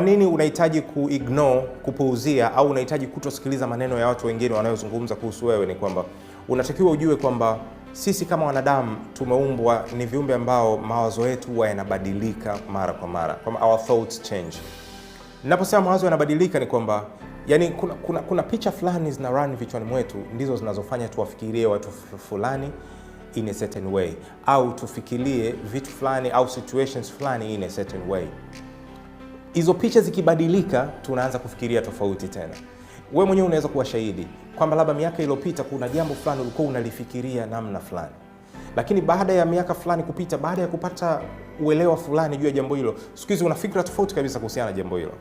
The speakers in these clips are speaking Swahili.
nini unahitaji kupuuzia au unahitaji kutosikiliza maneno ya watu wengine wanayozungumza kuhusu wewe? Ni kwamba unatakiwa ujue kwamba sisi kama wanadamu tumeumbwa, ni viumbe ambao mawazo yetu huwa yanabadilika mara kwa mara, kwamba our thoughts change. Ninaposema mawazo yanabadilika ni kwamba yani kuna picha fulani zina run vichwani mwetu, ndizo zinazofanya tuwafikirie watu fulani in a certain way, au tufikirie vitu fulani au situations fulani in a certain way. Hizo picha zikibadilika, tunaanza kufikiria tofauti tena. Wewe mwenyewe unaweza kuwa shahidi kwamba labda miaka iliyopita kuna jambo fulani ulikuwa unalifikiria namna fulani, lakini baada ya miaka fulani kupita, baada ya kupata uelewa fulani juu ya jambo hilo, siku hizi una fikra tofauti kabisa kuhusiana na jambo hilo.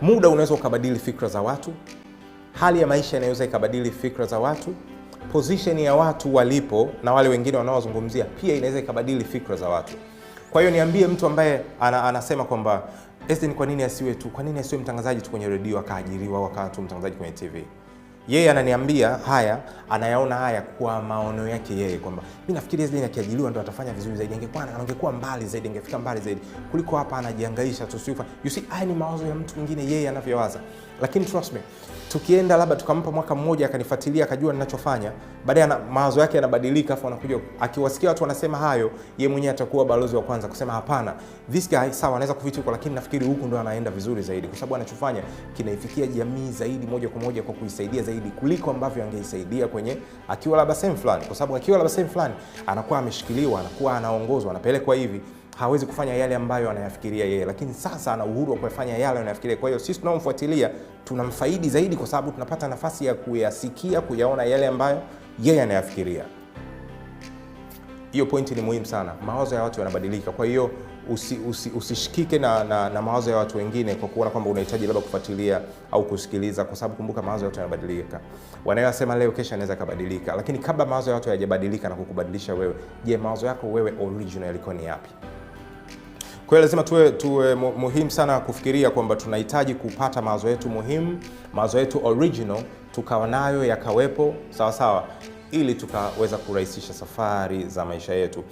Muda unaweza ukabadili fikra za watu, hali ya maisha inaweza ikabadili fikra za watu, position ya watu walipo na wale wengine wanaozungumzia pia inaweza ikabadili fikra za watu. Kwa hiyo niambie mtu ambaye anasema kwamba Esther, kwa nini asiwe mtangazaji tu kwenye redio akaajiriwa akawa tu mtangazaji kwenye TV? Yeye ananiambia haya, anayaona haya kwa maono yake yeye, kwamba mimi nafikiri Esther akiajiriwa ndo atafanya vizuri zaidi, angekuwa mbali zaidi, angefika mbali zaidi kuliko hapa anajihangaisha tu sifa. You see, haya ni mawazo ya mtu mwingine, yeye anavyowaza. Lakini trust me, tukienda labda tukampa mwaka mmoja akanifuatilia akajua ninachofanya, baadaye mawazo yake yanabadilika, afu anakuja akiwasikia watu wanasema hayo, yeye mwenyewe atakuwa balozi wa kwanza kusema hapana, this guy sawa anaweza kuficha huko, lakini nafikiri huku ndo anaenda vizuri zaidi, kwa sababu anachofanya kinaifikia jamii zaidi moja kwa moja kwa kuisaidia zaidi kuliko ambavyo angeisaidia kwenye akiwa labda sehemu fulani, kwa sababu akiwa labda sehemu fulani anakuwa ameshikiliwa, anakuwa anaongozwa, anapelekwa hivi, hawezi kufanya yale ambayo anayafikiria yeye, lakini sasa ana uhuru wa kufanya yale anayafikiria. Kwa hiyo sisi tunaomfuatilia tunamfaidi zaidi kwa sababu tunapata nafasi ya kuyasikia, kuyaona yale ambayo yeye anayafikiria. Hiyo pointi ni muhimu sana. Mawazo ya watu yanabadilika. Kwa hiyo usishikike na mawazo ya watu wengine kwa kuona kwamba unahitaji labda kufuatilia au kusikiliza, kwa sababu kumbuka mawazo ya watu yanabadilika. Wanayosema leo kesho yanaweza kubadilika. Lakini kabla mawazo ya watu hayajabadilika na kukubadilisha wewe, je, mawazo yako wewe original yalikuwa ni yapi? Kwa hiyo lazima tuwe muhimu sana kufikiria kwamba tunahitaji kupata mawazo yetu muhimu, mawazo yetu original, tukawa nayo yakawepo sawa sawa, ili tukaweza kurahisisha safari za maisha yetu.